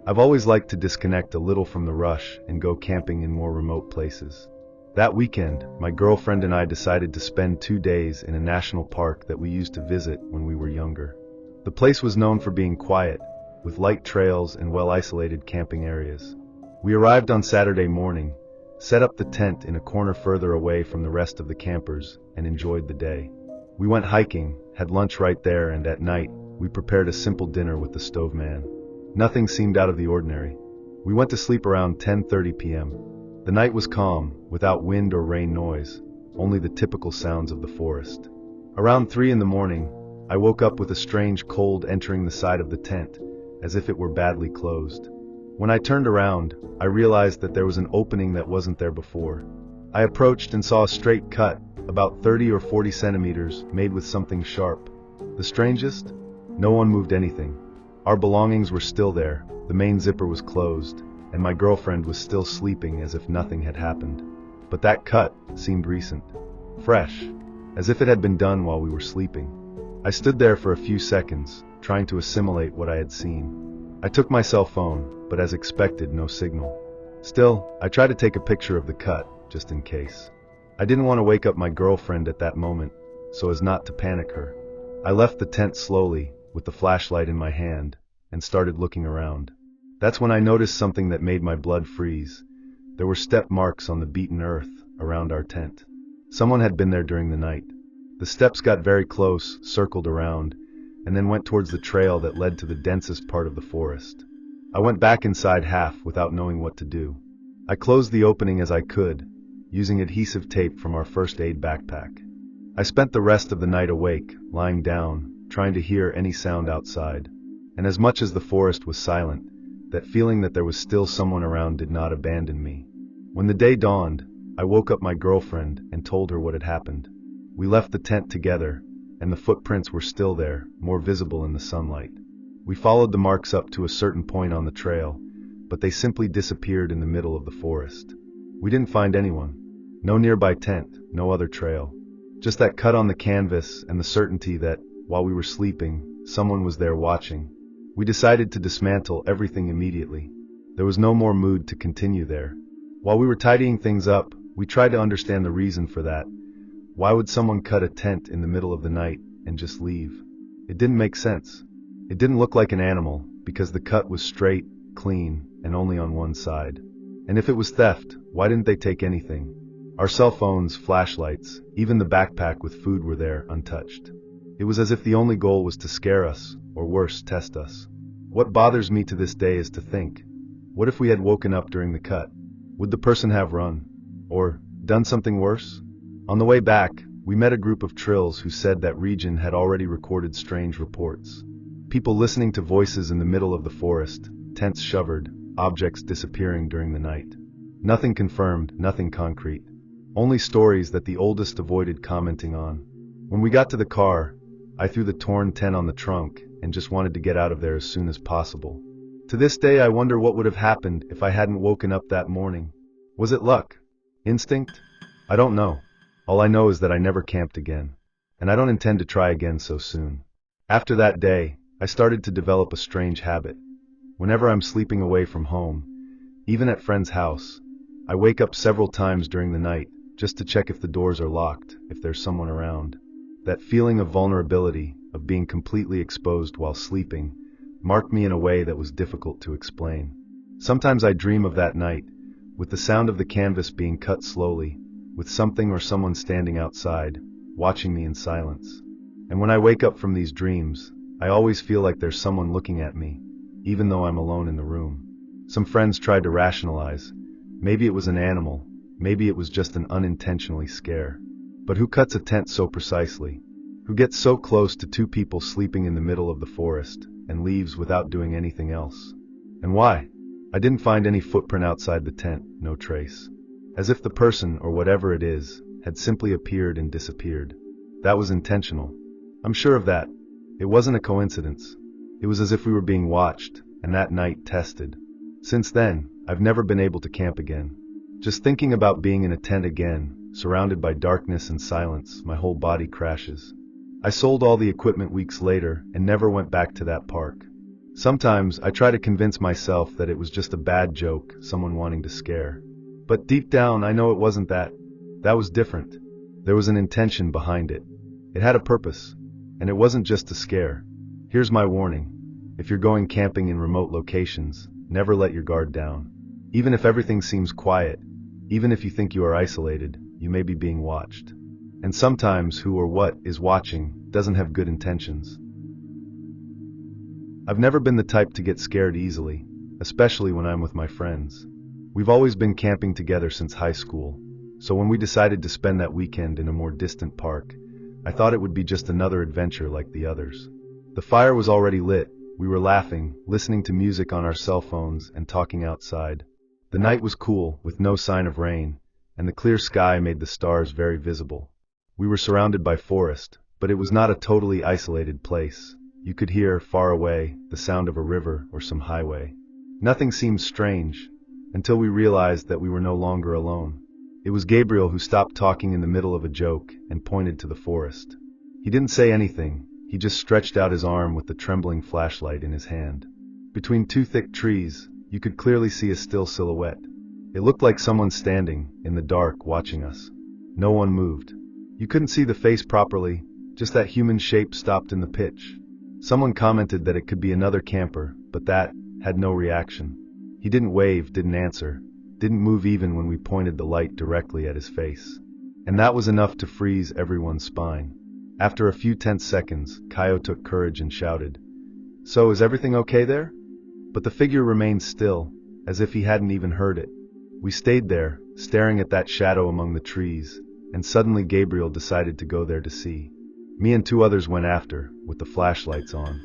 I've always liked to disconnect a little from the rush and go camping in more remote places. That weekend, my girlfriend and I decided to spend 2 days in a national park that we used to visit when we were younger. The place was known for being quiet, with light trails and well-isolated camping areas. We arrived on Saturday morning, set up the tent in a corner further away from the rest of the campers, and enjoyed the day. We went hiking, had lunch right there, and at night, we prepared a simple dinner with the stove man. Nothing seemed out of the ordinary. We went to sleep around 10:30 p.m. The night was calm, without wind or rain noise, only the typical sounds of the forest. Around 3 in the morning, I woke up with a strange cold entering the side of the tent, as if it were badly closed. When I turned around, I realized that there was an opening that wasn't there before. I approached and saw a straight cut, about 30 or 40 centimeters, made with something sharp. The strangest? No one moved anything. Our belongings were still there, the main zipper was closed, and my girlfriend was still sleeping as if nothing had happened. But that cut seemed recent, fresh, as if it had been done while we were sleeping. I stood there for a few seconds, trying to assimilate what I had seen. I took my cell phone, but as expected, no signal. Still, I tried to take a picture of the cut, just in case. I didn't want to wake up my girlfriend at that moment, so as not to panic her. I left the tent slowly, with the flashlight in my hand, and started looking around. That's when I noticed something that made my blood freeze. There were step marks on the beaten earth around our tent. Someone had been there during the night. The steps got very close, circled around, and then went towards the trail that led to the densest part of the forest. I went back inside half without knowing what to do. I closed the opening as I could, using adhesive tape from our first aid backpack. I spent the rest of the night awake, lying down, trying to hear any sound outside. And as much as the forest was silent, that feeling that there was still someone around did not abandon me. When the day dawned, I woke up my girlfriend and told her what had happened. We left the tent together, and the footprints were still there, more visible in the sunlight. We followed the marks up to a certain point on the trail, but they simply disappeared in the middle of the forest. We didn't find anyone. No nearby tent, no other trail. Just that cut on the canvas and the certainty that, while we were sleeping, someone was there watching. We decided to dismantle everything immediately. There was no more mood to continue there. While we were tidying things up, we tried to understand the reason for that. Why would someone cut a tent in the middle of the night and just leave? It didn't make sense. It didn't look like an animal, because the cut was straight, clean, and only on one side. And if it was theft, why didn't they take anything? Our cell phones, flashlights, even the backpack with food were there, untouched. It was as if the only goal was to scare us, or worse, test us. What bothers me to this day is to think, what if we had woken up during the cut? Would the person have run? Or done something worse? On the way back, we met a group of Trills who said that region had already recorded strange reports. People listening to voices in the middle of the forest, tents shivered, objects disappearing during the night. Nothing confirmed, nothing concrete. Only stories that the oldest avoided commenting on. When we got to the car, I threw the torn tent on the trunk and just wanted to get out of there as soon as possible. To this day, I wonder what would have happened if I hadn't woken up that morning. Was it luck? Instinct? I don't know. All I know is that I never camped again, and I don't intend to try again so soon. After that day, I started to develop a strange habit. Whenever I'm sleeping away from home, even at friend's house, I wake up several times during the night just to check if the doors are locked, if there's someone around. That feeling of vulnerability, of being completely exposed while sleeping, marked me in a way that was difficult to explain. Sometimes I dream of that night, with the sound of the canvas being cut slowly, with something or someone standing outside, watching me in silence. And when I wake up from these dreams, I always feel like there's someone looking at me, even though I'm alone in the room. Some friends tried to rationalize. Maybe it was an animal, maybe it was just an unintentionally scare. But who cuts a tent so precisely? Who gets so close to two people sleeping in the middle of the forest, and leaves without doing anything else? And why? I didn't find any footprint outside the tent, no trace. As if the person, or whatever it is, had simply appeared and disappeared. That was intentional. I'm sure of that. It wasn't a coincidence. It was as if we were being watched, and that night tested. Since then, I've never been able to camp again. Just thinking about being in a tent again, surrounded by darkness and silence, my whole body crashes. I sold all the equipment weeks later and never went back to that park. Sometimes I try to convince myself that it was just a bad joke, someone wanting to scare. But deep down, I know it wasn't that. That was different. There was an intention behind it. It had a purpose. And it wasn't just to scare. Here's my warning. If you're going camping in remote locations, never let your guard down. Even if everything seems quiet, even if you think you are isolated, you may be being watched. And sometimes who or what is watching doesn't have good intentions. I've never been the type to get scared easily, especially when I'm with my friends. We've always been camping together since high school, so when we decided to spend that weekend in a more distant park, I thought it would be just another adventure like the others. The fire was already lit, we were laughing, listening to music on our cell phones and talking outside. The night was cool, with no sign of rain, and the clear sky made the stars very visible. We were surrounded by forest, but it was not a totally isolated place. You could hear, far away, the sound of a river or some highway. Nothing seemed strange, until we realized that we were no longer alone. It was Gabriel who stopped talking in the middle of a joke and pointed to the forest. He didn't say anything, he just stretched out his arm with the trembling flashlight in his hand. Between two thick trees, you could clearly see a still silhouette. It looked like someone standing, in the dark, watching us. No one moved. You couldn't see the face properly, just that human shape stopped in the pitch. Someone commented that it could be another camper, but that had no reaction. He didn't wave, didn't answer, didn't move even when we pointed the light directly at his face. And that was enough to freeze everyone's spine. After a few tense seconds, Kaio took courage and shouted, "So, is everything okay there?" But the figure remained still, as if he hadn't even heard it. We stayed there, staring at that shadow among the trees, and suddenly Gabriel decided to go there to see. Me and two others went after, with the flashlights on.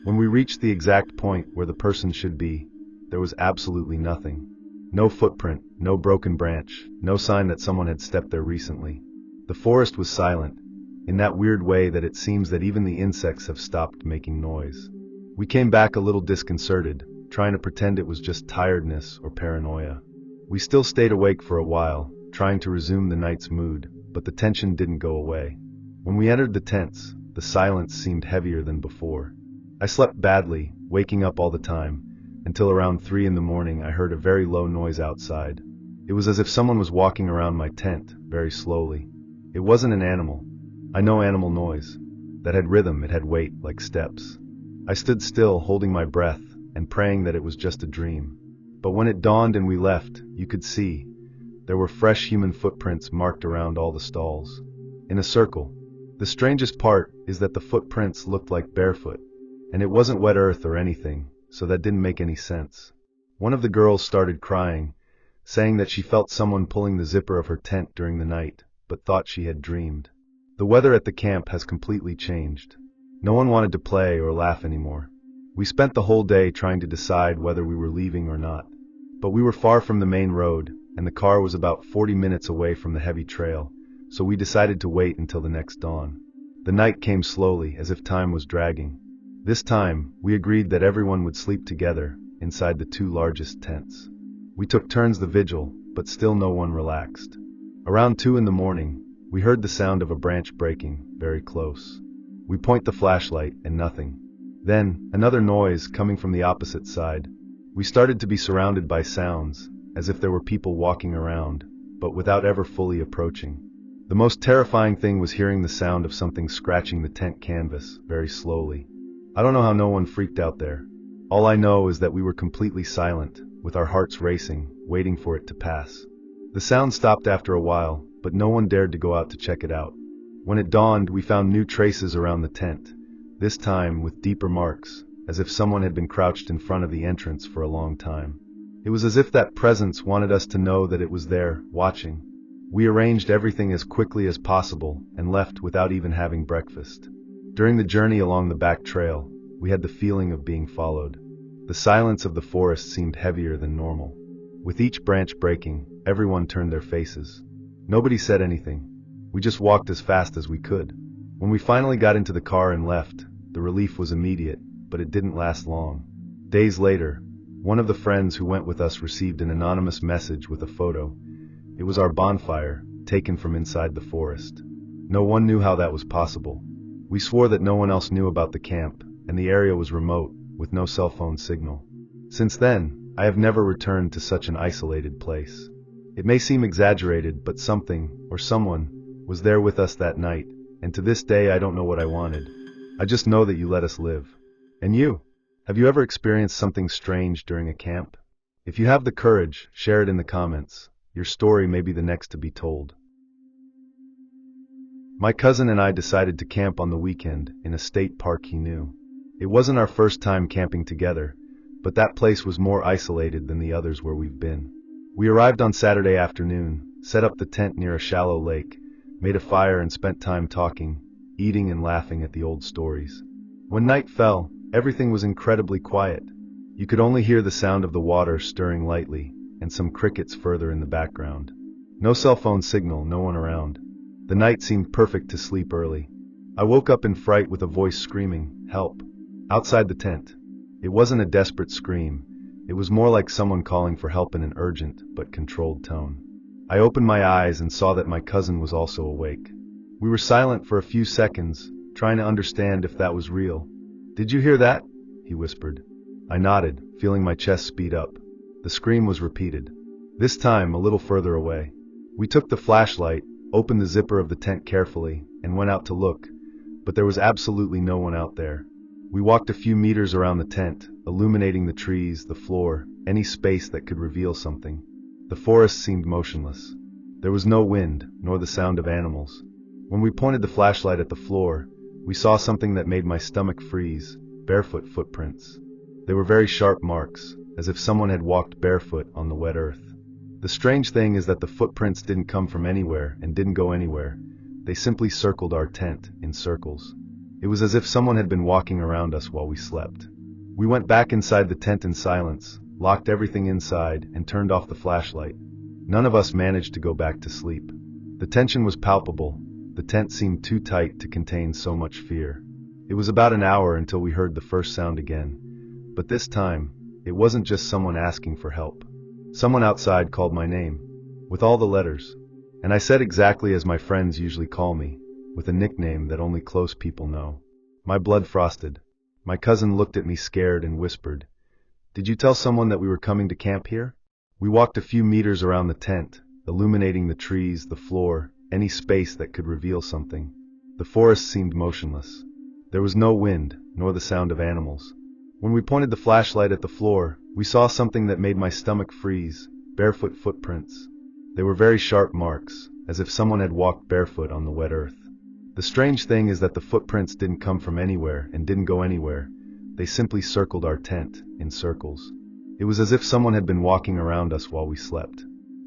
When we reached the exact point where the person should be, there was absolutely nothing. No footprint, no broken branch, no sign that someone had stepped there recently. The forest was silent, in that weird way that it seems that even the insects have stopped making noise. We came back a little disconcerted, trying to pretend it was just tiredness or paranoia. We still stayed awake for a while, trying to resume the night's mood, but the tension didn't go away. When we entered the tents, the silence seemed heavier than before. I slept badly, waking up all the time, until around 3 in the morning I heard a very low noise outside. It was as if someone was walking around my tent, very slowly. It wasn't an animal. I know animal noise. That had rhythm, it had weight, like steps. I stood still, holding my breath, and praying that it was just a dream. But when it dawned and we left, you could see. There were fresh human footprints marked around all the stalls. In a circle. The strangest part is that the footprints looked like barefoot. And it wasn't wet earth or anything, so that didn't make any sense. One of the girls started crying, saying that she felt someone pulling the zipper of her tent during the night, but thought she had dreamed. The weather at the camp has completely changed. No one wanted to play or laugh anymore. We spent the whole day trying to decide whether we were leaving or not. But we were far from the main road, and the car was about 40 minutes away from the heavy trail, so we decided to wait until the next dawn. The night came slowly, as if time was dragging. This time, we agreed that everyone would sleep together, inside the 2 largest tents. We took turns the vigil, but still no one relaxed. Around 2 in the morning, we heard the sound of a branch breaking, very close. We point the flashlight, and nothing. Then, another noise coming from the opposite side. We started to be surrounded by sounds, as if there were people walking around, but without ever fully approaching. The most terrifying thing was hearing the sound of something scratching the tent canvas, very slowly. I don't know how no one freaked out there. All I know is that we were completely silent, with our hearts racing, waiting for it to pass. The sound stopped after a while, but no one dared to go out to check it out. When it dawned, we found new traces around the tent, this time with deeper marks, as if someone had been crouched in front of the entrance for a long time. It was as if that presence wanted us to know that it was there, watching. We arranged everything as quickly as possible and left without even having breakfast. During the journey along the back trail, we had the feeling of being followed. The silence of the forest seemed heavier than normal. With each branch breaking, everyone turned their faces. Nobody said anything. We just walked as fast as we could. When we finally got into the car and left, the relief was immediate, but it didn't last long. Days later, one of the friends who went with us received an anonymous message with a photo. It was our bonfire, taken from inside the forest. No one knew how that was possible. We swore that no one else knew about the camp, and the area was remote, with no cell phone signal. Since then, I have never returned to such an isolated place. It may seem exaggerated, but something, or someone, was there with us that night, and to this day I don't know what I wanted. I just know that you let us live. And you? Have you ever experienced something strange during a camp? If you have the courage, share it in the comments. Your story may be the next to be told. My cousin and I decided to camp on the weekend in a state park he knew. It wasn't our first time camping together, but that place was more isolated than the others where we've been. We arrived on Saturday afternoon, set up the tent near a shallow lake, made a fire and spent time talking, eating and laughing at the old stories. When night fell, everything was incredibly quiet. You could only hear the sound of the water stirring lightly, and some crickets further in the background. No cell phone signal, no one around. The night seemed perfect to sleep early. I woke up in fright with a voice screaming, "Help!" outside the tent. It wasn't a desperate scream. It was more like someone calling for help in an urgent but controlled tone. I opened my eyes and saw that my cousin was also awake. We were silent for a few seconds, trying to understand if that was real. "Did you hear that?" he whispered. I nodded, feeling my chest speed up. The scream was repeated, this time a little further away. We took the flashlight, opened the zipper of the tent carefully, and went out to look, but there was absolutely no one out there. We walked a few meters around the tent, illuminating the trees, the floor, any space that could reveal something. The forest seemed motionless. There was no wind, nor the sound of animals. When we pointed the flashlight at the floor, we saw something that made my stomach freeze: barefoot footprints. They were very sharp marks, as if someone had walked barefoot on the wet earth. The strange thing is that the footprints didn't come from anywhere and didn't go anywhere. They simply circled our tent in circles. It was as if someone had been walking around us while we slept. We went back inside the tent in silence, locked everything inside, and turned off the flashlight. None of us managed to go back to sleep. The tension was palpable. The tent seemed too tight to contain so much fear. It was about an hour until we heard the first sound again. But this time, it wasn't just someone asking for help. Someone outside called my name, with all the letters. And I said exactly as my friends usually call me, with a nickname that only close people know. My blood frosted. My cousin looked at me scared and whispered, "Did you tell someone that we were coming to camp here?" We walked a few meters around the tent, illuminating the trees, the floor, any space that could reveal something. The forest seemed motionless. There was no wind, nor the sound of animals. When we pointed the flashlight at the floor, we saw something that made my stomach freeze: barefoot footprints. They were very sharp marks, as if someone had walked barefoot on the wet earth. The strange thing is that the footprints didn't come from anywhere and didn't go anywhere. They simply circled our tent in circles. It was as if someone had been walking around us while we slept.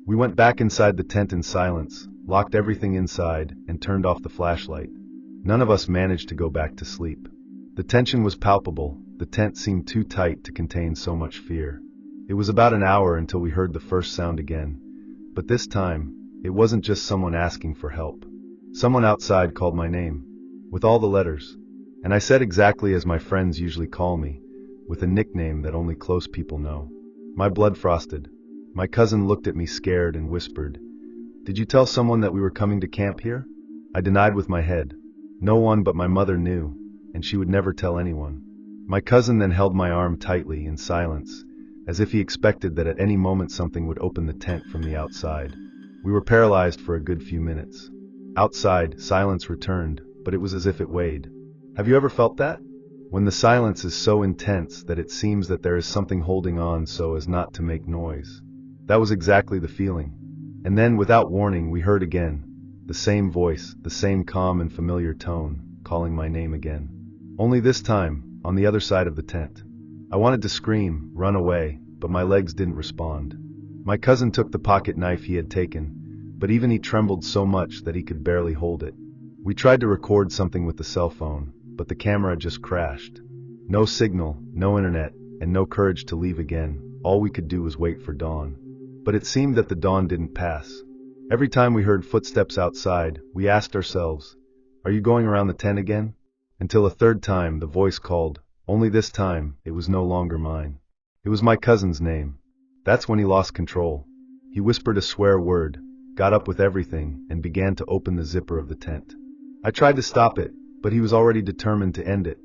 We went back inside the tent in silence, locked everything inside, and turned off the flashlight. None of us managed to go back to sleep. The tension was palpable. The tent seemed too tight to contain so much fear. It was about an hour until we heard the first sound again. But this time, it wasn't just someone asking for help. Someone outside called my name, with all the letters. And I said exactly as my friends usually call me, with a nickname that only close people know. My blood frosted. My cousin looked at me scared and whispered, "Did you tell someone that we were coming to camp here?" I denied with my head. No one but my mother knew, and she would never tell anyone. My cousin then held my arm tightly in silence, as if he expected that at any moment something would open the tent from the outside. We were paralyzed for a good few minutes. Outside, silence returned, but it was as if it weighed. Have you ever felt that? When the silence is so intense that it seems that there is something holding on so as not to make noise. That was exactly the feeling. And then, without warning, we heard again, the same voice, the same calm and familiar tone, calling my name again. Only this time, on the other side of the tent. I wanted to scream, run away, but my legs didn't respond. My cousin took the pocket knife he had taken, but even he trembled so much that he could barely hold it. We tried to record something with the cell phone, but the camera just crashed. No signal, no internet, and no courage to leave again. All we could do was wait for dawn. But it seemed that the dawn didn't pass. Every time we heard footsteps outside, we asked ourselves, "Are you going around the tent again?" Until a third time the voice called, only this time it was no longer mine. It was my cousin's name. That's when he lost control. He whispered a swear word, got up with everything, and began to open the zipper of the tent. I tried to stop it, but he was already determined to end it.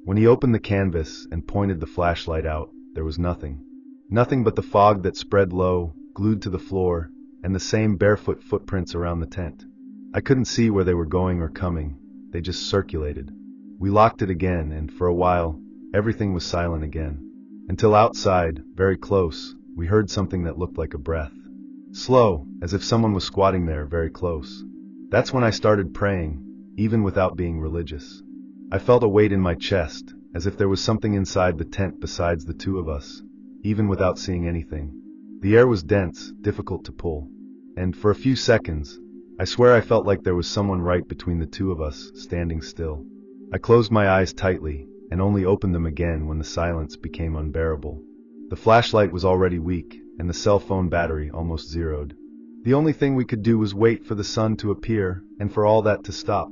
When he opened the canvas and pointed the flashlight out, there was nothing. Nothing but the fog that spread low, glued to the floor, and the same barefoot footprints around the tent. I couldn't see where they were going or coming. They just circulated. We locked it again, and for a while, everything was silent again. Until outside, very close, we heard something that looked like a breath. Slow, as if someone was squatting there very close. That's when I started praying, even without being religious. I felt a weight in my chest, as if there was something inside the tent besides the two of us, even without seeing anything. The air was dense, difficult to pull. And for a few seconds, I swear I felt like there was someone right between the two of us, standing still. I closed my eyes tightly, and only opened them again when the silence became unbearable. The flashlight was already weak, and the cell phone battery almost zeroed. The only thing we could do was wait for the sun to appear, and for all that to stop.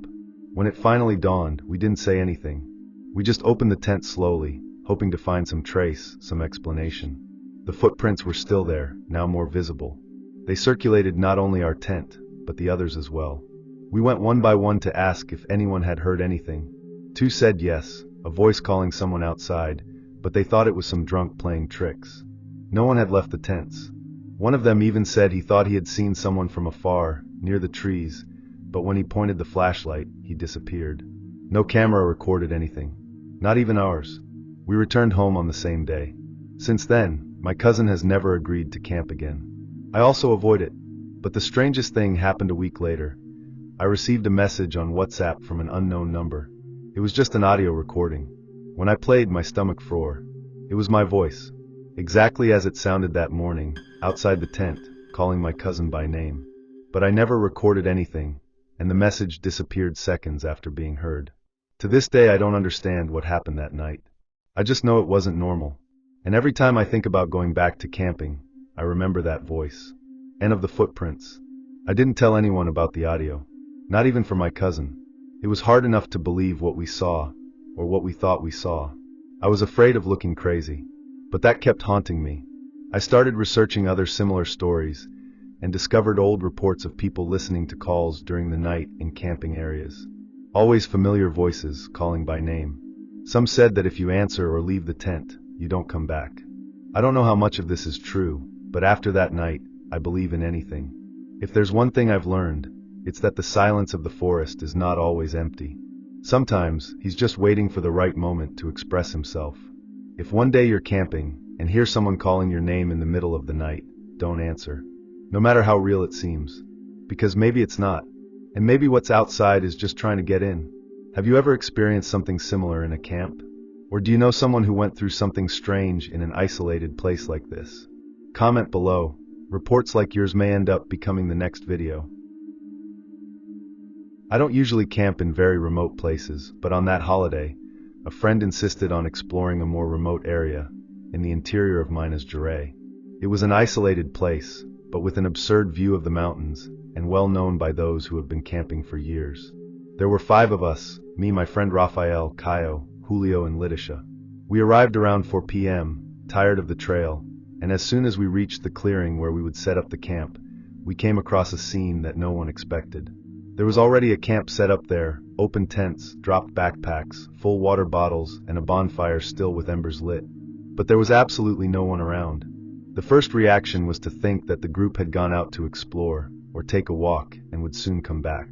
When it finally dawned, we didn't say anything. We just opened the tent slowly, hoping to find some trace, some explanation. The footprints were still there, now more visible. They circulated not only our tent, but the others as well. We went one by one to ask if anyone had heard anything. 2 said yes, a voice calling someone outside, but they thought it was some drunk playing tricks. No one had left the tents. One of them even said he thought he had seen someone from afar, near the trees, but when he pointed the flashlight, he disappeared. No camera recorded anything. Not even ours. We returned home on the same day. Since then, my cousin has never agreed to camp again. I also avoid it. But the strangest thing happened a week later. I received a message on WhatsApp from an unknown number. It was just an audio recording. When I played, my stomach frore. It was my voice, exactly as it sounded that morning, outside the tent, calling my cousin by name. But I never recorded anything, and the message disappeared seconds after being heard. To this day, I don't understand what happened that night. I just know it wasn't normal. And every time I think about going back to camping, I remember that voice. And of the footprints. I didn't tell anyone about the audio. Not even for my cousin. It was hard enough to believe what we saw, or what we thought we saw. I was afraid of looking crazy. But that kept haunting me. I started researching other similar stories, and discovered old reports of people listening to calls during the night in camping areas. Always familiar voices, calling by name. Some said that if you answer or leave the tent, you don't come back. I don't know how much of this is true, but after that night, I believe in anything. If there's one thing I've learned, it's that the silence of the forest is not always empty. Sometimes, he's just waiting for the right moment to express himself. If one day you're camping, and hear someone calling your name in the middle of the night, don't answer. No matter how real it seems. Because maybe it's not. And maybe what's outside is just trying to get in. Have you ever experienced something similar in a camp? Or do you know someone who went through something strange in an isolated place like this? Comment below. Reports like yours may end up becoming the next video. I don't usually camp in very remote places, but on that holiday, a friend insisted on exploring a more remote area, in the interior of Minas Gerais. It was an isolated place, but with an absurd view of the mountains, and well known by those who have been camping for years. There were 5 of us, me, my friend Rafael, Caio, Julio and Leticia. We arrived around 4 p.m., tired of the trail, and as soon as we reached the clearing where we would set up the camp, we came across a scene that no one expected. There was already a camp set up there, open tents, dropped backpacks, full water bottles, and a bonfire still with embers lit. But there was absolutely no one around. The first reaction was to think that the group had gone out to explore, or take a walk, and would soon come back.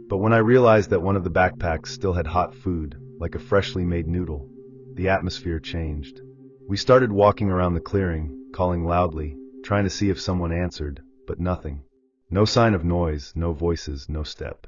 But when I realized that one of the backpacks still had hot food, like a freshly made noodle, the atmosphere changed. We started walking around the clearing, calling loudly, trying to see if someone answered, but nothing. No sign of noise, no voices, no step.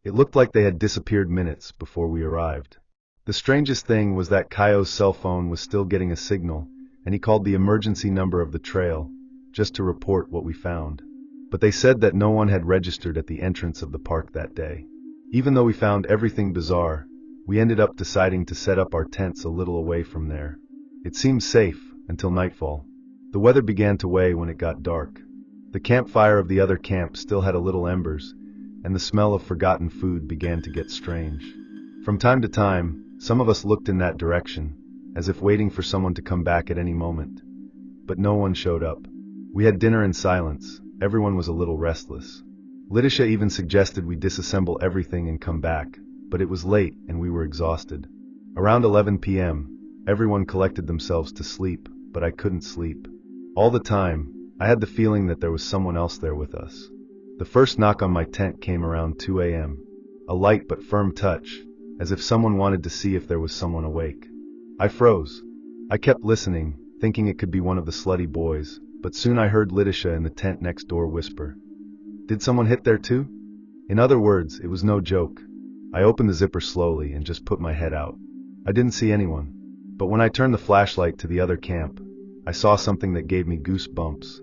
It looked like they had disappeared minutes before we arrived. The strangest thing was that Caio's cell phone was still getting a signal, and he called the emergency number of the trail, just to report what we found. But they said that no one had registered at the entrance of the park that day. Even though we found everything bizarre, we ended up deciding to set up our tents a little away from there. It seemed safe until nightfall. The weather began to weigh when it got dark. The campfire of the other camp still had a little embers, and the smell of forgotten food began to get strange. From time to time, some of us looked in that direction, as if waiting for someone to come back at any moment. But no one showed up. We had dinner in silence. Everyone was a little restless. Leticia even suggested we disassemble everything and come back, but it was late and we were exhausted. Around 11 p.m., everyone collected themselves to sleep, but I couldn't sleep. All the time, I had the feeling that there was someone else there with us. The first knock on my tent came around 2 a.m. A light but firm touch, as if someone wanted to see if there was someone awake. I froze. I kept listening, thinking it could be one of the slutty boys, but soon I heard Lidisha in the tent next door whisper, "Did someone hit there too?" In other words, it was no joke. I opened the zipper slowly and just put my head out. I didn't see anyone. But when I turned the flashlight to the other camp, I saw something that gave me goosebumps.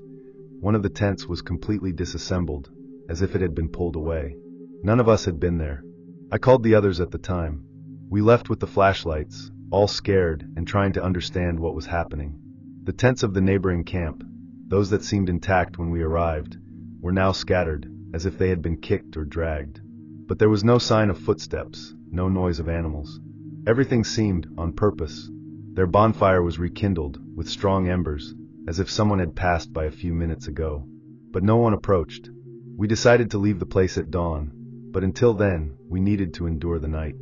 One of the tents was completely disassembled, as if it had been pulled away. None of us had been there. I called the others at the time. We left with the flashlights, all scared and trying to understand what was happening. The tents of the neighboring camp, those that seemed intact when we arrived, were now scattered, as if they had been kicked or dragged. But there was no sign of footsteps, no noise of animals. Everything seemed on purpose. Their bonfire was rekindled, with strong embers, as if someone had passed by a few minutes ago. But no one approached. We decided to leave the place at dawn, but until then, we needed to endure the night.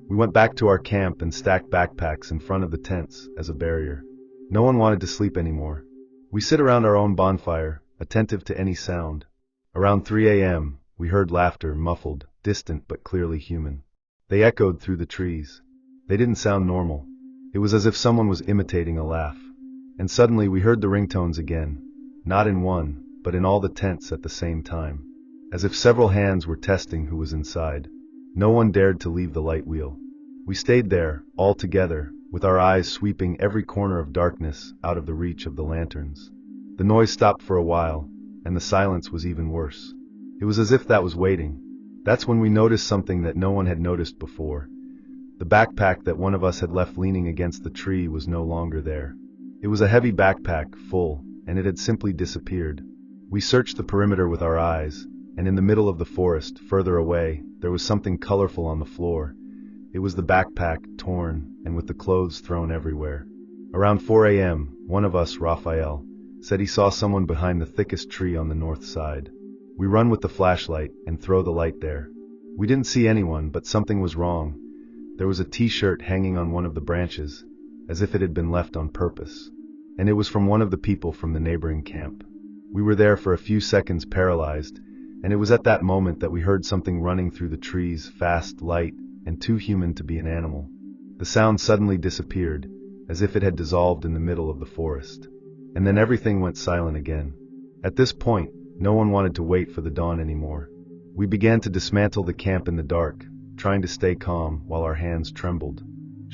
We went back to our camp and stacked backpacks in front of the tents as a barrier. No one wanted to sleep anymore. We sit around our own bonfire, attentive to any sound. Around 3 a.m., we heard laughter, muffled, distant but clearly human. They echoed through the trees. They didn't sound normal. It was as if someone was imitating a laugh. And suddenly we heard the ringtones again, not in one, but in all the tents at the same time. As if several hands were testing who was inside. No one dared to leave the light wheel. We stayed there, all together, with our eyes sweeping every corner of darkness out of the reach of the lanterns. The noise stopped for a while, and the silence was even worse. It was as if that was waiting. That's when we noticed something that no one had noticed before. The backpack that one of us had left leaning against the tree was no longer there. It was a heavy backpack, full, and it had simply disappeared. We searched the perimeter with our eyes, and in the middle of the forest, further away, there was something colorful on the floor. It was the backpack, torn, and with the clothes thrown everywhere. Around 4 a.m., one of us, Raphael, said he saw someone behind the thickest tree on the north side. We run with the flashlight and throw the light there. We didn't see anyone, but something was wrong. There was a t-shirt hanging on one of the branches, as if it had been left on purpose. And it was from one of the people from the neighboring camp. We were there for a few seconds paralyzed, and it was at that moment that we heard something running through the trees, fast, light, and too human to be an animal. The sound suddenly disappeared, as if it had dissolved in the middle of the forest. And then everything went silent again. At this point, no one wanted to wait for the dawn anymore. We began to dismantle the camp in the dark, trying to stay calm while our hands trembled.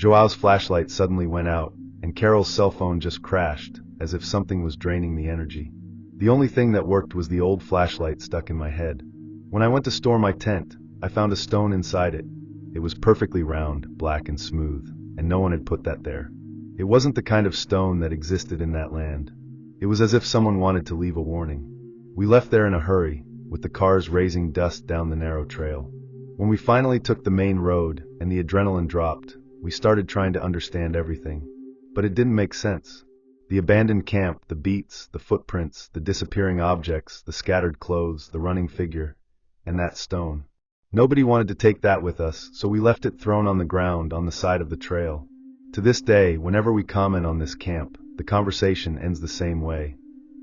Joao's flashlight suddenly went out, and Carol's cell phone just crashed, as if something was draining the energy. The only thing that worked was the old flashlight stuck in my head. When I went to store my tent, I found a stone inside it. It was perfectly round, black and smooth, and no one had put that there. It wasn't the kind of stone that existed in that land. It was as if someone wanted to leave a warning. We left there in a hurry, with the cars raising dust down the narrow trail. When we finally took the main road and the adrenaline dropped, we started trying to understand everything. But it didn't make sense. The abandoned camp, the beats, the footprints, the disappearing objects, the scattered clothes, the running figure, and that stone. Nobody wanted to take that with us, so we left it thrown on the ground on the side of the trail. To this day, whenever we comment on this camp, the conversation ends the same way.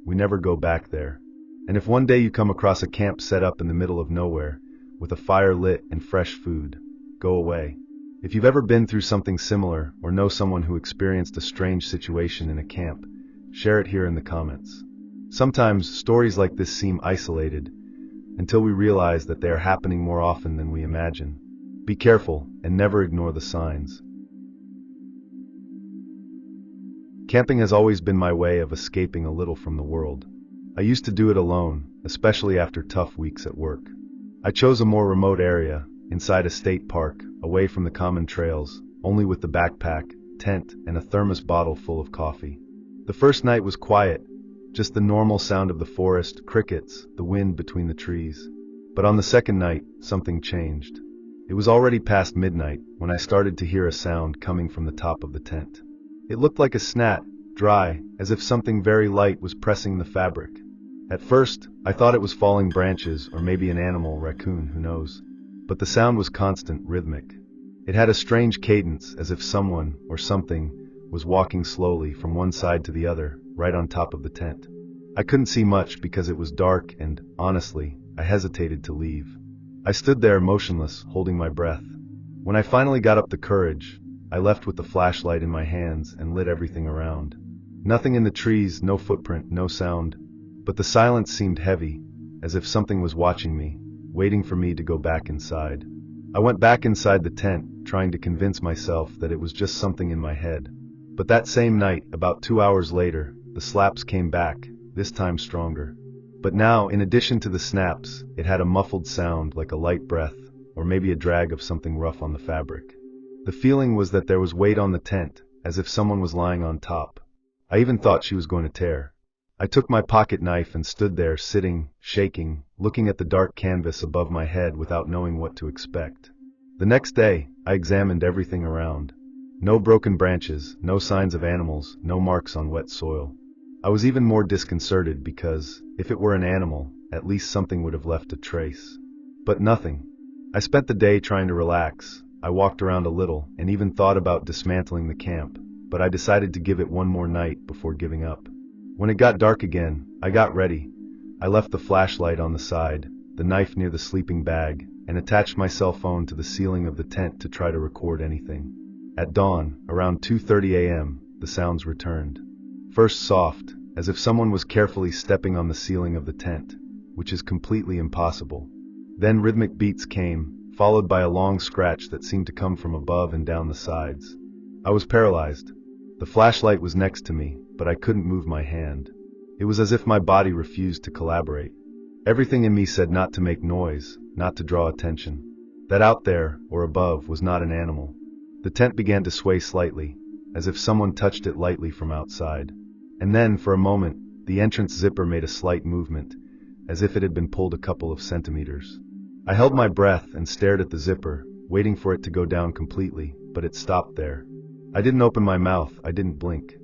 We never go back there. And if one day you come across a camp set up in the middle of nowhere, with a fire lit and fresh food, go away. If you've ever been through something similar or know someone who experienced a strange situation in a camp, share it here in the comments. Sometimes stories like this seem isolated, until we realize that they are happening more often than we imagine. Be careful and never ignore the signs. Camping has always been my way of escaping a little from the world. I used to do it alone, especially after tough weeks at work. I chose a more remote area, inside a state park, away from the common trails, only with the backpack, tent, and a thermos bottle full of coffee. The first night was quiet, just the normal sound of the forest, crickets, the wind between the trees. But on the second night, something changed. It was already past midnight when I started to hear a sound coming from the top of the tent. It looked like a snat, dry, as if something very light was pressing the fabric. At first, I thought it was falling branches or maybe an animal, raccoon, who knows. But the sound was constant, rhythmic. It had a strange cadence, as if someone, or something, was walking slowly from one side to the other, right on top of the tent. I couldn't see much because it was dark and, honestly, I hesitated to leave. I stood there motionless, holding my breath. When I finally got up the courage, I left with the flashlight in my hands and lit everything around. Nothing in the trees, no footprint, no sound, but the silence seemed heavy, as if something was watching me, waiting for me to go back inside. I went back inside the tent, trying to convince myself that it was just something in my head. But that same night, about 2 hours later, the slaps came back, this time stronger. But now, in addition to the snaps, it had a muffled sound like a light breath, or maybe a drag of something rough on the fabric. The feeling was that there was weight on the tent, as if someone was lying on top. I even thought she was going to tear. I took my pocket knife and stood there, sitting, shaking, looking at the dark canvas above my head without knowing what to expect. The next day, I examined everything around. No broken branches, no signs of animals, no marks on wet soil. I was even more disconcerted because, if it were an animal, at least something would have left a trace. But nothing. I spent the day trying to relax. I walked around a little and even thought about dismantling the camp, but I decided to give it one more night before giving up. When it got dark again, I got ready. I left the flashlight on the side, the knife near the sleeping bag, and attached my cell phone to the ceiling of the tent to try to record anything. At dawn, around 2:30 a.m., the sounds returned. First soft, as if someone was carefully stepping on the ceiling of the tent, which is completely impossible. Then rhythmic beats came, followed by a long scratch that seemed to come from above and down the sides. I was paralyzed. The flashlight was next to me, but I couldn't move my hand. It was as if my body refused to collaborate. Everything in me said not to make noise, not to draw attention. That out there, or above, was not an animal. The tent began to sway slightly, as if someone touched it lightly from outside. And then, for a moment, the entrance zipper made a slight movement, as if it had been pulled a couple of centimeters. I held my breath and stared at the zipper, waiting for it to go down completely, but it stopped there. I didn't open my mouth, I didn't blink.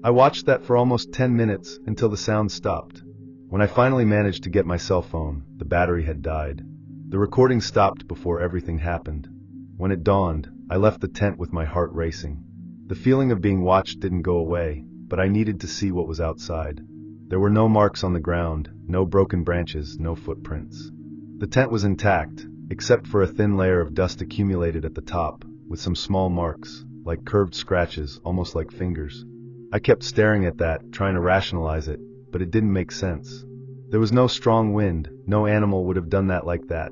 I watched that for almost 10 minutes until the sound stopped. When I finally managed to get my cell phone, the battery had died. The recording stopped before everything happened. When it dawned, I left the tent with my heart racing. The feeling of being watched didn't go away, but I needed to see what was outside. There were no marks on the ground, no broken branches, no footprints. The tent was intact, except for a thin layer of dust accumulated at the top, with some small marks, like curved scratches, almost like fingers. I kept staring at that, trying to rationalize it, but it didn't make sense. There was no strong wind, no animal would have done that like that.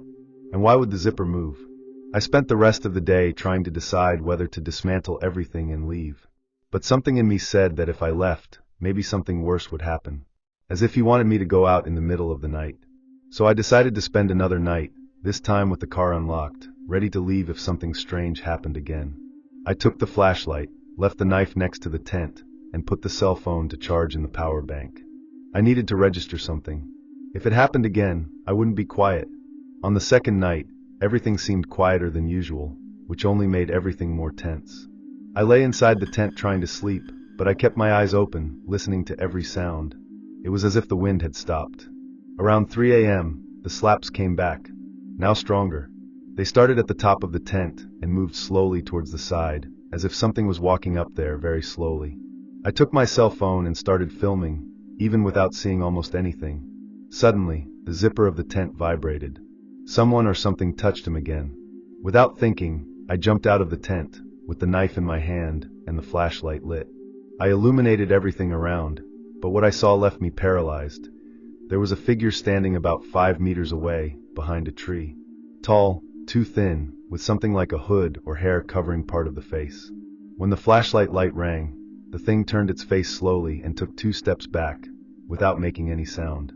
And why would the zipper move? I spent the rest of the day trying to decide whether to dismantle everything and leave. But something in me said that if I left, maybe something worse would happen. As if he wanted me to go out in the middle of the night. So I decided to spend another night, this time with the car unlocked, ready to leave if something strange happened again. I took the flashlight, left the knife next to the tent, and put the cell phone to charge in the power bank. I needed to register something. If it happened again, I wouldn't be quiet. On the second night, everything seemed quieter than usual, which only made everything more tense. I lay inside the tent trying to sleep, but I kept my eyes open, listening to every sound. It was as if the wind had stopped. Around 3 a.m., the slaps came back, now stronger. They started at the top of the tent and moved slowly towards the side, as if something was walking up there very slowly. I took my cell phone and started filming, even without seeing almost anything. Suddenly, the zipper of the tent vibrated. Someone or something touched him again. Without thinking, I jumped out of the tent, with the knife in my hand and the flashlight lit. I illuminated everything around, but what I saw left me paralyzed. There was a figure standing about 5 meters away, behind a tree. Tall, too thin, with something like a hood or hair covering part of the face. When the flashlight light rang, the thing turned its face slowly and took 2 steps back, without making any sound.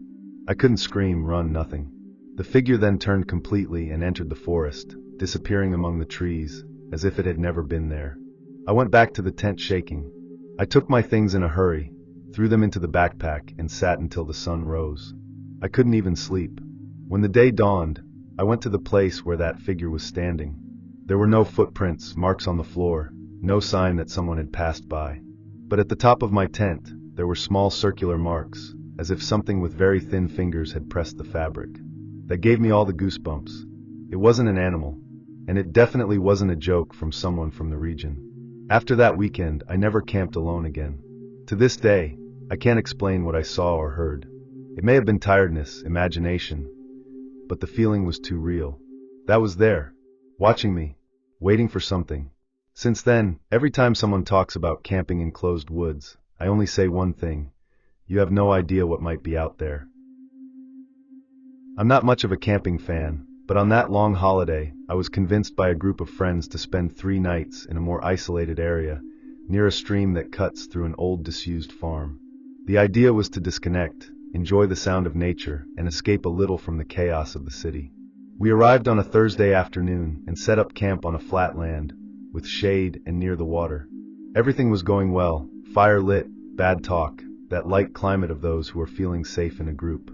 I couldn't scream, run, nothing. The figure then turned completely and entered the forest, disappearing among the trees, as if it had never been there. I went back to the tent shaking. I took my things in a hurry, threw them into the backpack, and sat until the sun rose. I couldn't even sleep. When the day dawned, I went to the place where that figure was standing. There were no footprints, marks on the floor, no sign that someone had passed by. But at the top of my tent, there were small circular marks, as if something with very thin fingers had pressed the fabric. That gave me all the goosebumps. It wasn't an animal. and it definitely wasn't a joke from someone from the region. After that weekend, I never camped alone again. To this day, I can't explain what I saw or heard. It may have been tiredness, imagination, but the feeling was too real. That was there, watching me, waiting for something. Since then, every time someone talks about camping in closed woods, I only say one thing: you have no idea what might be out there. I'm not much of a camping fan, but on that long holiday, I was convinced by a group of friends to spend 3 nights in a more isolated area, near a stream that cuts through an old disused farm. The idea was to disconnect, enjoy the sound of nature, and escape a little from the chaos of the city. We arrived on a Thursday afternoon and set up camp on a flat land, with shade and near the water. Everything was going well, fire lit, bad talk, that light climate of those who are feeling safe in a group.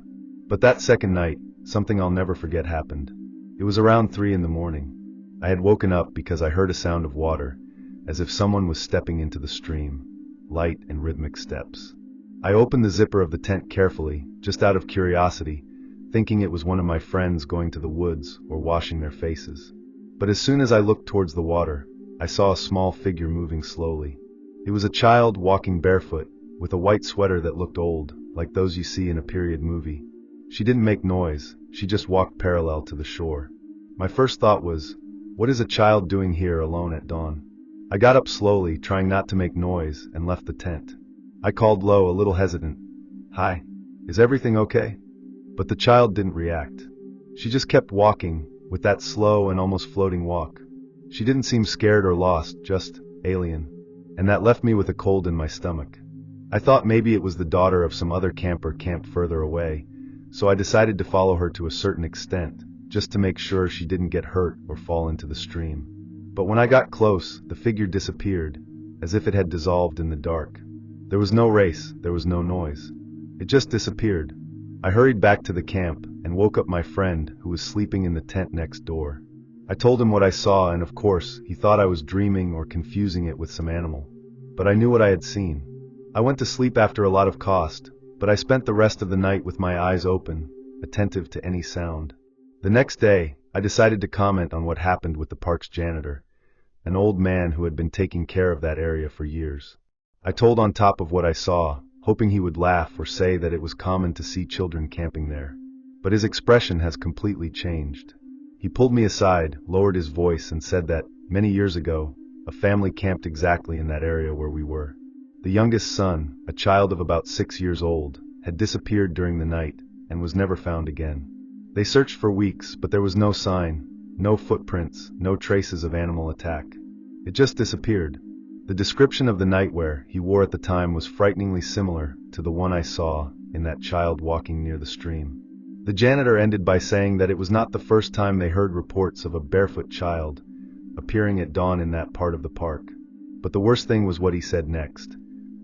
But that second night, something I'll never forget happened. It was around 3 in the morning. I had woken up because I heard a sound of water, as if someone was stepping into the stream, light and rhythmic steps. I opened the zipper of the tent carefully, just out of curiosity, thinking it was one of my friends going to the woods or washing their faces. But as soon as I looked towards the water, I saw a small figure moving slowly. It was a child walking barefoot, with a white sweater that looked old, like those you see in a period movie. She didn't make noise, she just walked parallel to the shore. My first thought was, what is a child doing here alone at dawn? I got up slowly, trying not to make noise, and left the tent. I called low, a little hesitant. "Hi, is everything okay?" But the child didn't react. She just kept walking, with that slow and almost floating walk. She didn't seem scared or lost, just alien. And that left me with a cold in my stomach. I thought maybe it was the daughter of some other camper camped further away, so I decided to follow her to a certain extent, just to make sure she didn't get hurt or fall into the stream. But when I got close, the figure disappeared, as if it had dissolved in the dark. There was no race, there was no noise. It just disappeared. I hurried back to the camp and woke up my friend, who was sleeping in the tent next door. I told him what I saw, and of course, he thought I was dreaming or confusing it with some animal. But I knew what I had seen. I went to sleep after a lot of cost, but I spent the rest of the night with my eyes open, attentive to any sound. The next day, I decided to comment on what happened with the park's janitor, an old man who had been taking care of that area for years. I told on top of what I saw, hoping he would laugh or say that it was common to see children camping there. But his expression has completely changed. He pulled me aside, lowered his voice, and said that, many years ago, a family camped exactly in that area where we were. The youngest son, a child of about 6 years old, had disappeared during the night and was never found again. They searched for weeks, but there was no sign, no footprints, no traces of animal attack. It just disappeared. The description of the nightwear he wore at the time was frighteningly similar to the one I saw in that child walking near the stream. The janitor ended by saying that it was not the first time they heard reports of a barefoot child appearing at dawn in that part of the park. But the worst thing was what he said next.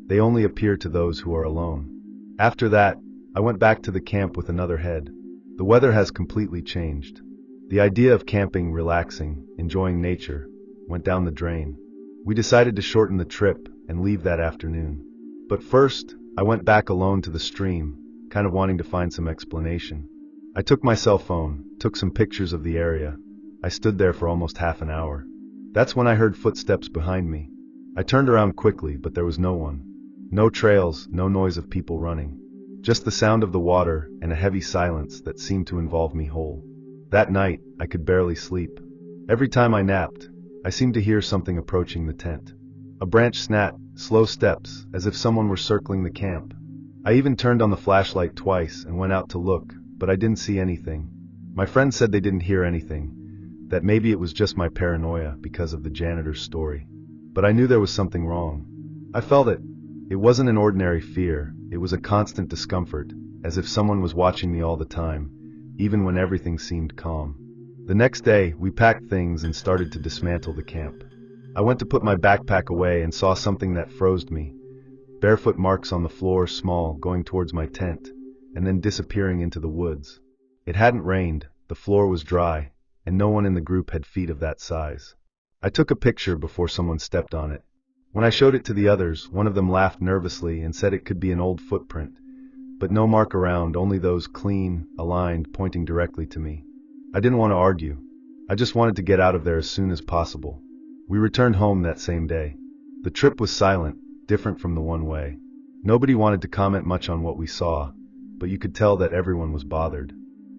They only appear to those who are alone. After that, I went back to the camp with another head. The weather has completely changed. The idea of camping, relaxing, enjoying nature, went down the drain. We decided to shorten the trip and leave that afternoon. But first, I went back alone to the stream, kind of wanting to find some explanation. I took my cell phone, took some pictures of the area. I stood there for almost half an hour. That's when I heard footsteps behind me. I turned around quickly, but there was no one. No trails, no noise of people running. Just the sound of the water and a heavy silence that seemed to involve me whole. That night, I could barely sleep. Every time I napped, I seemed to hear something approaching the tent. A branch snapped, slow steps, as if someone were circling the camp. I even turned on the flashlight twice and went out to look, but I didn't see anything. My friends said they didn't hear anything, that maybe it was just my paranoia because of the janitor's story. But I knew there was something wrong. I felt it. It wasn't an ordinary fear, it was a constant discomfort, as if someone was watching me all the time, even when everything seemed calm. The next day, we packed things and started to dismantle the camp. I went to put my backpack away and saw something that froze me. Barefoot marks on the floor, small, going towards my tent, and then disappearing into the woods. It hadn't rained, the floor was dry, and no one in the group had feet of that size. I took a picture before someone stepped on it. When I showed it to the others, one of them laughed nervously and said it could be an old footprint, but no mark around, only those clean, aligned, pointing directly to me. I didn't want to argue. I just wanted to get out of there as soon as possible. We returned home that same day. The trip was silent, different from the one way. Nobody wanted to comment much on what we saw, but you could tell that everyone was bothered.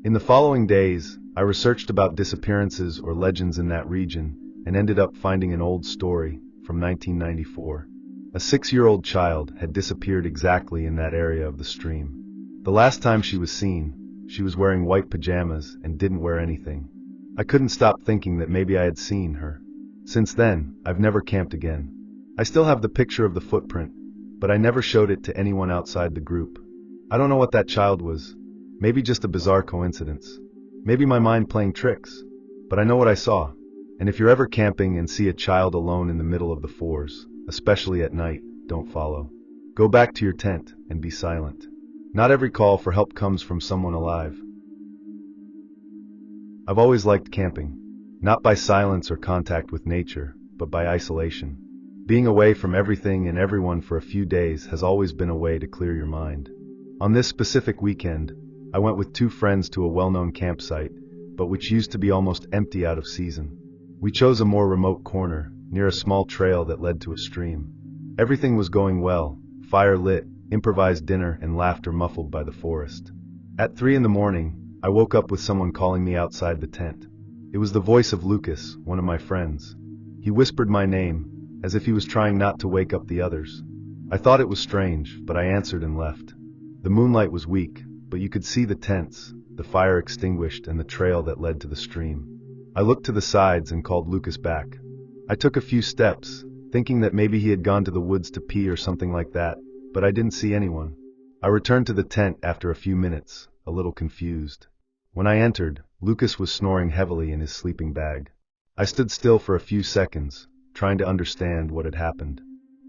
In the following days, I researched about disappearances or legends in that region and ended up finding an old story from 1994. A 6-year-old child had disappeared exactly in that area of the stream. The last time she was seen, she was wearing white pajamas and didn't wear anything. I couldn't stop thinking that maybe I had seen her. Since then, I've never camped again. I still have the picture of the footprint, but I never showed it to anyone outside the group. I don't know what that child was. Maybe just a bizarre coincidence. Maybe my mind playing tricks. But I know what I saw. And if you're ever camping and see a child alone in the middle of the fours, especially at night, don't follow. Go back to your tent and be silent. Not every call for help comes from someone alive. I've always liked camping. Not by silence or contact with nature, but by isolation. Being away from everything and everyone for a few days has always been a way to clear your mind. On this specific weekend, I went with 2 friends to a well-known campsite, but which used to be almost empty out of season. We chose a more remote corner, near a small trail that led to a stream. Everything was going well, fire lit, improvised dinner, and laughter muffled by the forest. At 3 in the morning, I woke up with someone calling me outside the tent. It was the voice of Lucas, one of my friends. He whispered my name, as if he was trying not to wake up the others. I thought it was strange, but I answered and left. The moonlight was weak, but you could see the tents, the fire extinguished, and the trail that led to the stream. I looked to the sides and called Lucas back. I took a few steps, thinking that maybe he had gone to the woods to pee or something like that, but I didn't see anyone. I returned to the tent after a few minutes, a little confused. When I entered, Lucas was snoring heavily in his sleeping bag. I stood still for a few seconds, trying to understand what had happened.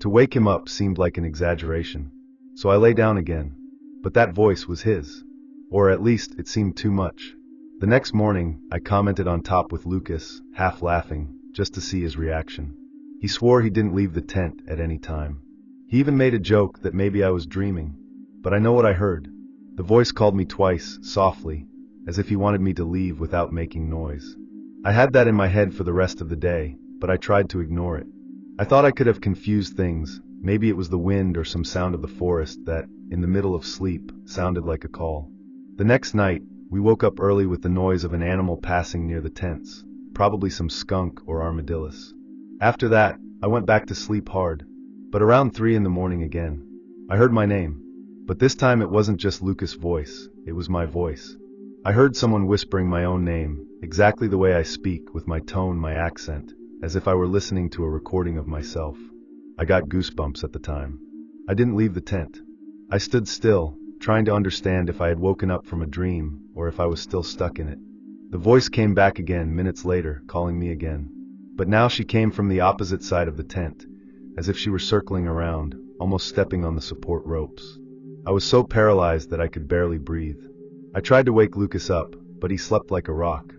To wake him up seemed like an exaggeration, so I lay down again. But that voice was his. Or at least it seemed too much. The next morning, I commented on top with Lucas, half laughing, just to see his reaction. He swore he didn't leave the tent at any time. He even made a joke that maybe I was dreaming. But I know what I heard. The voice called me twice, softly, as if he wanted me to leave without making noise. I had that in my head for the rest of the day, but I tried to ignore it. I thought I could have confused things. Maybe it was the wind or some sound of the forest that, in the middle of sleep, sounded like a call. The next night, we woke up early with the noise of an animal passing near the tents, probably some skunk or armadillos. After that, I went back to sleep hard. But around 3 in the morning again, I heard my name. But this time it wasn't just Lucas' voice, it was my voice. I heard someone whispering my own name, exactly the way I speak, with my tone, my accent, as if I were listening to a recording of myself. I got goosebumps at the time. I didn't leave the tent. I stood still, trying to understand if I had woken up from a dream, or if I was still stuck in it. The voice came back again minutes later, calling me again. But now she came from the opposite side of the tent, as if she were circling around, almost stepping on the support ropes. I was so paralyzed that I could barely breathe. I tried to wake Lucas up, but he slept like a rock.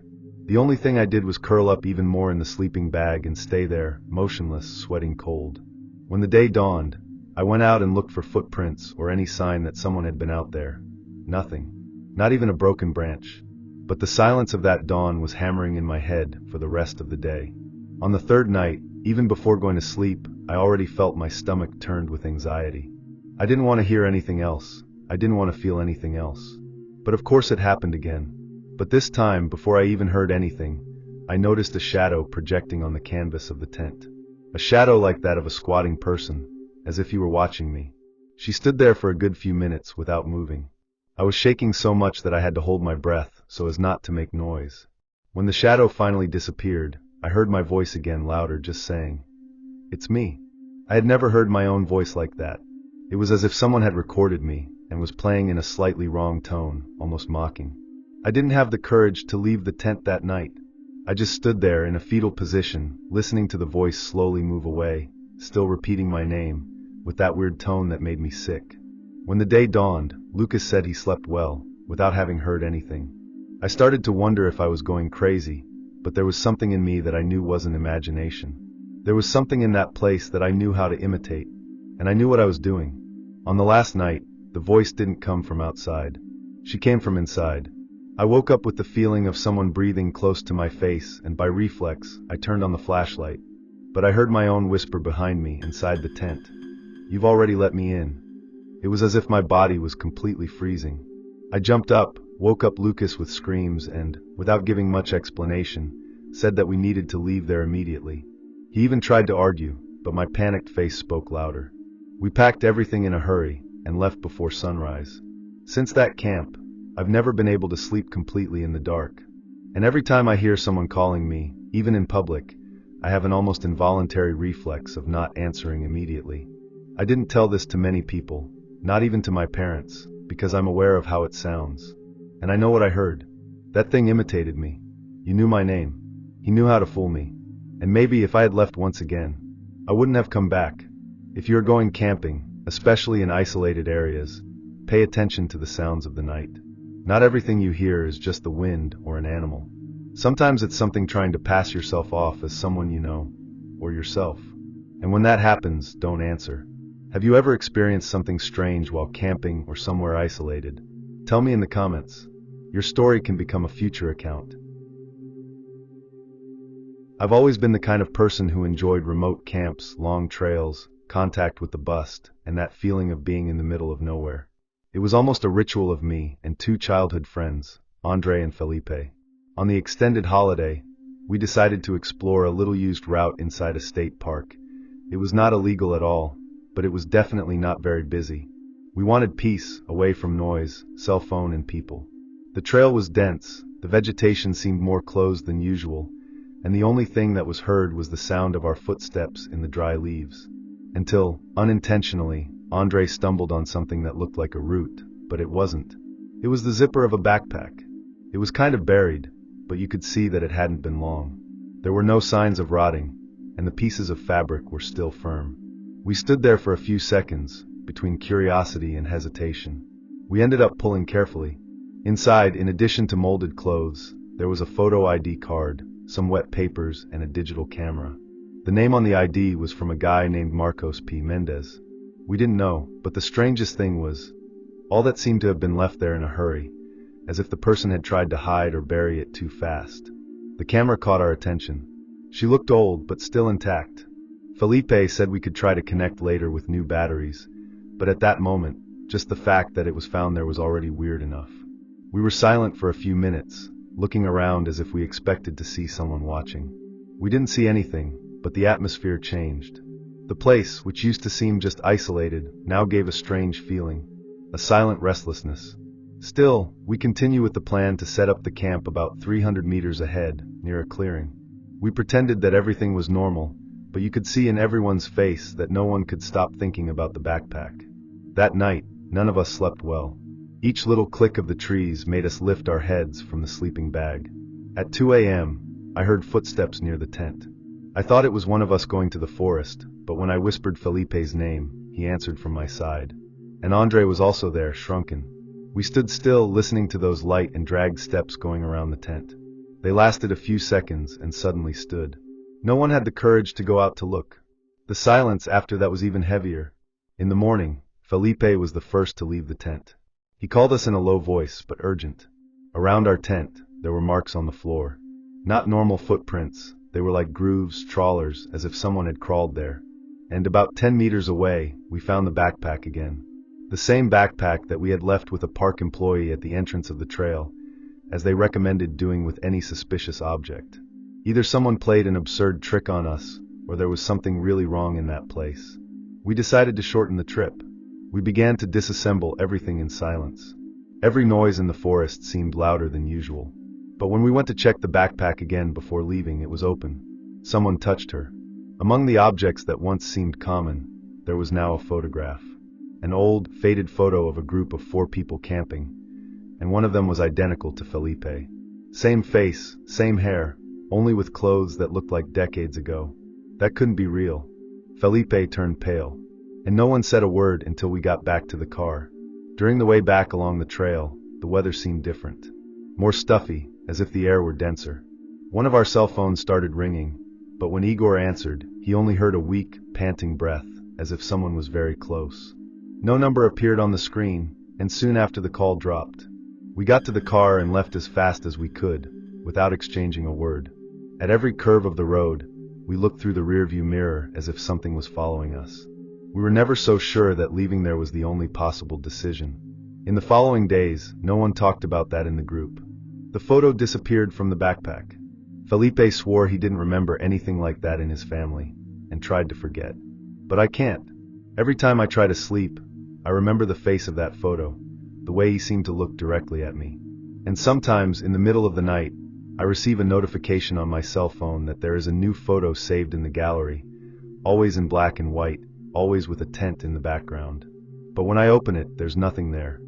The only thing I did was curl up even more in the sleeping bag and stay there, motionless, sweating cold. When the day dawned, I went out and looked for footprints or any sign that someone had been out there. Nothing. Not even a broken branch. But the silence of that dawn was hammering in my head for the rest of the day. On the 3rd night, even before going to sleep, I already felt my stomach turned with anxiety. I didn't want to hear anything else. I didn't want to feel anything else. But of course it happened again. But this time, before I even heard anything, I noticed a shadow projecting on the canvas of the tent. A shadow like that of a squatting person, as if he were watching me. She stood there for a good few minutes without moving. I was shaking so much that I had to hold my breath so as not to make noise. When the shadow finally disappeared, I heard my voice again, louder, just saying, "It's me." I had never heard my own voice like that. It was as if someone had recorded me and was playing in a slightly wrong tone, almost mocking. I didn't have the courage to leave the tent that night. I just stood there in a fetal position, listening to the voice slowly move away, still repeating my name, with that weird tone that made me sick. When the day dawned, Lucas said he slept well, without having heard anything. I started to wonder if I was going crazy, but there was something in me that I knew wasn't imagination. There was something in that place that I knew how to imitate, and I knew what I was doing. On the last night, the voice didn't come from outside. She came from inside. I woke up with the feeling of someone breathing close to my face, and by reflex, I turned on the flashlight. But I heard my own whisper behind me inside the tent. "You've already let me in." It was as if my body was completely freezing. I jumped up, woke up Lucas with screams and, without giving much explanation, said that we needed to leave there immediately. He even tried to argue, but my panicked face spoke louder. We packed everything in a hurry and left before sunrise. Since that camp, I've never been able to sleep completely in the dark. And every time I hear someone calling me, even in public, I have an almost involuntary reflex of not answering immediately. I didn't tell this to many people, not even to my parents, because I'm aware of how it sounds. And I know what I heard. That thing imitated me. You knew my name. He knew how to fool me. And maybe if I had left once again, I wouldn't have come back. If you're going camping, especially in isolated areas, pay attention to the sounds of the night. Not everything you hear is just the wind or an animal. Sometimes it's something trying to pass yourself off as someone you know, or yourself. And when that happens, don't answer. Have you ever experienced something strange while camping or somewhere isolated? Tell me in the comments. Your story can become a future account. I've always been the kind of person who enjoyed remote camps, long trails, contact with the bust, and that feeling of being in the middle of nowhere. It was almost a ritual of me and two childhood friends, Andre and Felipe. On the extended holiday, we decided to explore a little-used route inside a state park. It was not illegal at all, but it was definitely not very busy. We wanted peace, away from noise, cell phone and people. The trail was dense, the vegetation seemed more closed than usual, and the only thing that was heard was the sound of our footsteps in the dry leaves. Until, unintentionally, Andre stumbled on something that looked like a root, but it wasn't. It was the zipper of a backpack. It was kind of buried, but you could see that it hadn't been long. There were no signs of rotting, and the pieces of fabric were still firm. We stood there for a few seconds, between curiosity and hesitation. We ended up pulling carefully. Inside, in addition to molded clothes, there was a photo ID card, some wet papers, and a digital camera. The name on the ID was from a guy named Marcos P. Mendez. We didn't know, but the strangest thing was, all that seemed to have been left there in a hurry, as if the person had tried to hide or bury it too fast. The camera caught our attention. She looked old, but still intact. Felipe said we could try to connect later with new batteries, but at that moment, just the fact that it was found there was already weird enough. We were silent for a few minutes, looking around as if we expected to see someone watching. We didn't see anything, but the atmosphere changed. The place, which used to seem just isolated, now gave a strange feeling, a silent restlessness. Still, we continue with the plan to set up the camp about 300 meters ahead, near a clearing. We pretended that everything was normal, but you could see in everyone's face that no one could stop thinking about the backpack. That night, none of us slept well. Each little click of the trees made us lift our heads from the sleeping bag. At 2 a.m., I heard footsteps near the tent. I thought it was one of us going to the forest, but when I whispered Felipe's name, he answered from my side. And Andre was also there, shrunken. We stood still, listening to those light and dragged steps going around the tent. They lasted a few seconds and suddenly stood. No one had the courage to go out to look. The silence after that was even heavier. In the morning, Felipe was the first to leave the tent. He called us in a low voice, but urgent. Around our tent, there were marks on the floor. Not normal footprints, they were like grooves, trawlers, as if someone had crawled there. And about 10 meters away, we found the backpack again. The same backpack that we had left with a park employee at the entrance of the trail, as they recommended doing with any suspicious object. Either someone played an absurd trick on us, or there was something really wrong in that place. We decided to shorten the trip. We began to disassemble everything in silence. Every noise in the forest seemed louder than usual. But when we went to check the backpack again before leaving, it was open. Someone touched her. Among the objects that once seemed common, there was now a photograph. An old, faded photo of a group of 4 people camping, and one of them was identical to Felipe. Same face, same hair, only with clothes that looked like decades ago. That couldn't be real. Felipe turned pale, and no one said a word until we got back to the car. During the way back along the trail, the weather seemed different. More stuffy, as if the air were denser. One of our cell phones started ringing, but when Igor answered, he only heard a weak, panting breath, as if someone was very close. No number appeared on the screen, and soon after the call dropped. We got to the car and left as fast as we could, without exchanging a word. At every curve of the road, we looked through the rearview mirror as if something was following us. We were never so sure that leaving there was the only possible decision. In the following days, no one talked about that in the group. The photo disappeared from the backpack. Felipe swore he didn't remember anything like that in his family, and tried to forget. But I can't. Every time I try to sleep, I remember the face of that photo, the way he seemed to look directly at me. And sometimes, in the middle of the night, I receive a notification on my cell phone that there is a new photo saved in the gallery, always in black and white, always with a tent in the background. But when I open it, there's nothing there.